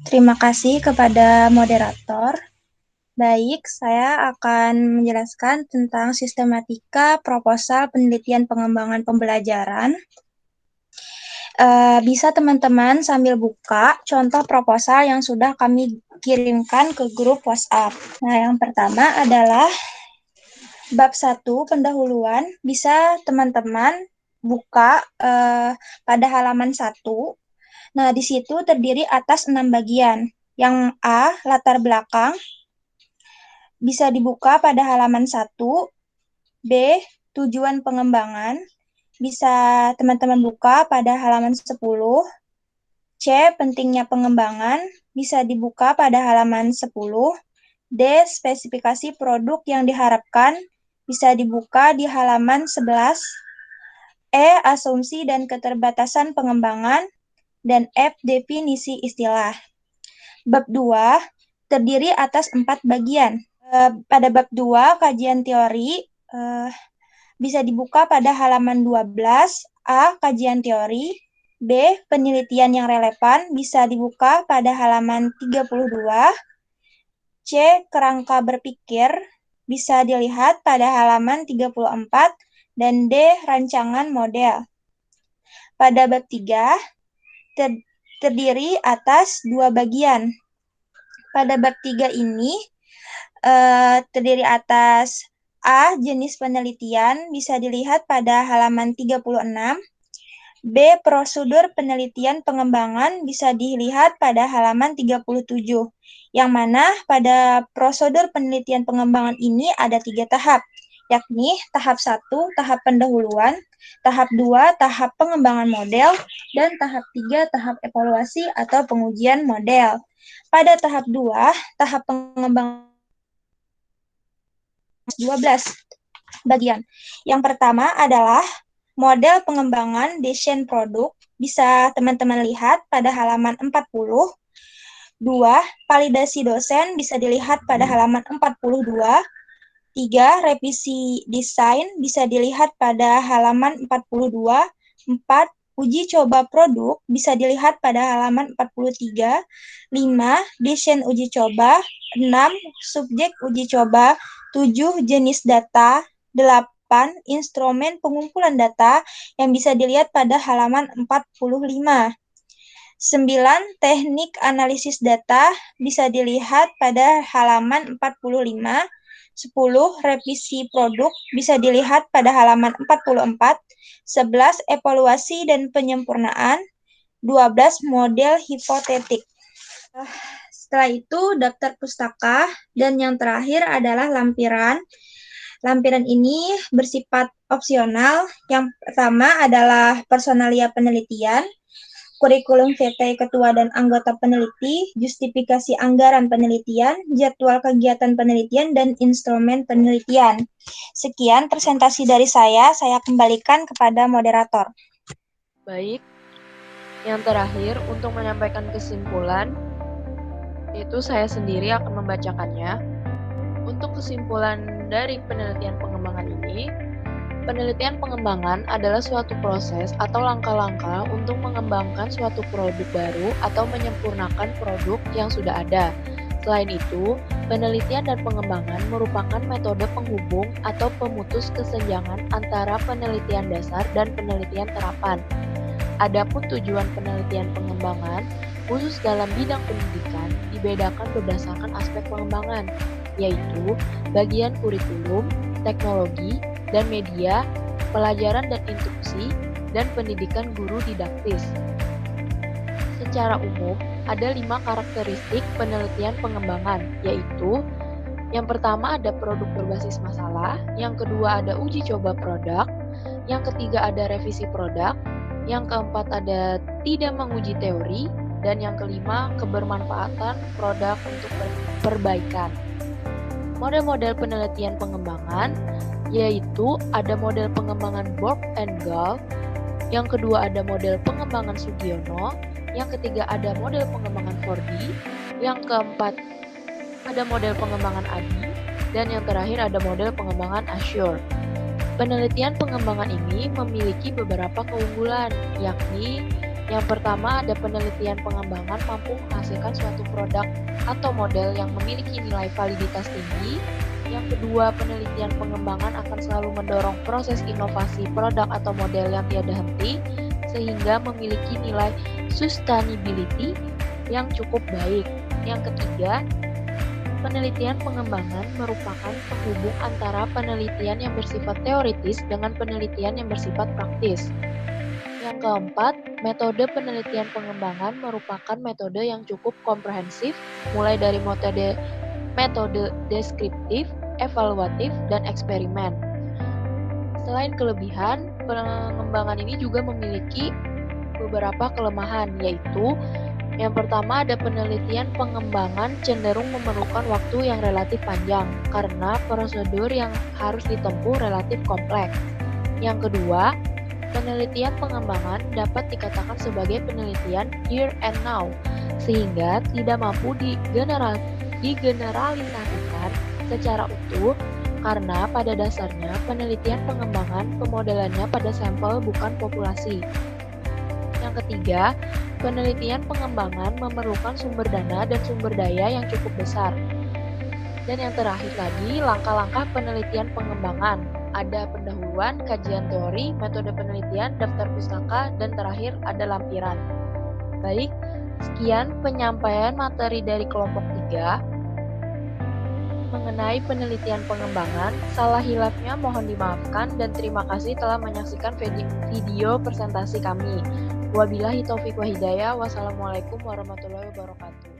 Terima kasih kepada moderator. Baik, saya akan menjelaskan tentang sistematika proposal penelitian pengembangan pembelajaran. Bisa teman-teman sambil buka contoh proposal yang sudah kami kirimkan ke grup WhatsApp. Nah, yang pertama adalah bab 1 pendahuluan. Bisa teman-teman buka pada halaman 1. Nah, di situ terdiri atas 6 bagian. Yang A, latar belakang, bisa dibuka pada halaman 1. B, tujuan pengembangan, bisa teman-teman buka pada halaman 10. C, pentingnya pengembangan, bisa dibuka pada halaman 10. D, spesifikasi produk yang diharapkan, bisa dibuka di halaman 11. E, asumsi dan keterbatasan pengembangan, dan F, definisi istilah. Bab 2 terdiri atas 4 bagian. Pada bab 2, kajian teori, bisa dibuka pada halaman 12. A, kajian teori. B. Penelitian yang relevan bisa dibuka pada halaman 32. C. Kerangka berpikir bisa dilihat pada halaman 34. Dan D. Rancangan model. Pada bab 3, terdiri atas 2 bagian. Pada bab 3 ini terdiri atas A. Jenis penelitian bisa dilihat pada halaman 36. B. Prosedur penelitian pengembangan bisa dilihat pada halaman 37. Yang mana pada prosedur penelitian pengembangan ini ada 3 tahap, yakni tahap 1, tahap pendahuluan, tahap 2, tahap pengembangan model, dan tahap 3, tahap evaluasi atau pengujian model. Pada tahap 2, tahap pengembangan 12 bagian. Yang pertama adalah model pengembangan desain produk. Bisa teman-teman lihat pada halaman 40. 2. Validasi dosen bisa dilihat pada halaman 42. 3. Revisi desain bisa dilihat pada halaman 42. 4. Uji coba produk bisa dilihat pada halaman 43. 5. Desain uji coba. 6. Subjek uji coba. 7. Jenis data. 8. Instrumen pengumpulan data yang bisa dilihat pada halaman 45. 9. Teknik analisis data bisa dilihat pada halaman 45. 10. Revisi produk bisa dilihat pada halaman 44. 11. Evaluasi dan penyempurnaan. 12. Model hipotetik. Setelah itu daftar pustaka, dan yang terakhir adalah lampiran. Lampiran ini bersifat opsional. Yang pertama adalah personalia penelitian, kurikulum vitae ketua dan anggota peneliti, justifikasi anggaran penelitian, jadwal kegiatan penelitian, dan instrumen penelitian. Sekian presentasi dari saya kembalikan kepada moderator. Baik, yang terakhir untuk menyampaikan kesimpulan, itu saya sendiri akan membacakannya. Untuk kesimpulan dari penelitian pengembangan ini, penelitian pengembangan adalah suatu proses atau langkah-langkah untuk mengembangkan suatu produk baru atau menyempurnakan produk yang sudah ada. Selain itu, penelitian dan pengembangan merupakan metode penghubung atau pemutus kesenjangan antara penelitian dasar dan penelitian terapan. Adapun tujuan penelitian pengembangan, khusus dalam bidang pendidikan, dibedakan berdasarkan aspek pengembangan, yaitu bagian kurikulum, teknologi, dan media, pelajaran dan instruksi, dan pendidikan guru didaktis. Secara umum, ada 5 karakteristik penelitian pengembangan, yaitu yang pertama ada produk berbasis masalah, yang kedua ada uji coba produk, yang ketiga ada revisi produk, yang keempat ada tidak menguji teori, dan yang kelima kebermanfaatan produk untuk perbaikan. Model-model penelitian pengembangan yaitu ada model pengembangan Borg and Gall, yang kedua ada model pengembangan Sugiono, yang ketiga ada model pengembangan 4D, yang keempat ada model pengembangan ADI, dan yang terakhir ada model pengembangan Azure. Penelitian pengembangan ini memiliki beberapa keunggulan, yakni yang pertama ada penelitian pengembangan mampu menghasilkan suatu produk atau model yang memiliki nilai validitas tinggi. Yang kedua, penelitian pengembangan akan selalu mendorong proses inovasi produk atau model yang tiada henti, sehingga memiliki nilai sustainability yang cukup baik. Yang ketiga, penelitian pengembangan merupakan penghubung antara penelitian yang bersifat teoritis dengan penelitian yang bersifat praktis. Yang keempat, metode penelitian pengembangan merupakan metode yang cukup komprehensif, mulai dari metode deskriptif, evaluatif, dan eksperimen. Selain kelebihan, pengembangan ini juga memiliki beberapa kelemahan, yaitu yang pertama ada penelitian pengembangan cenderung memerlukan waktu yang relatif panjang karena prosedur yang harus ditempuh relatif kompleks. Yang kedua, penelitian pengembangan dapat dikatakan sebagai penelitian here and now, sehingga tidak mampu digeneralisasikan secara utuh karena pada dasarnya penelitian pengembangan pemodelannya pada sampel bukan populasi. Yang Yang ketiga, penelitian pengembangan memerlukan sumber dana dan sumber daya yang cukup besar. Dan yang terakhir lagi, langkah-langkah penelitian pengembangan. Ada pendahuluan, kajian teori, metode penelitian, daftar pustaka, dan terakhir ada lampiran. Baik, sekian penyampaian materi dari kelompok 3 mengenai penelitian pengembangan. Salah hilafnya mohon dimaafkan dan terima kasih telah menyaksikan video presentasi kami. Wabillahi taufiq wa hidayah. Wassalamualaikum warahmatullahi wabarakatuh.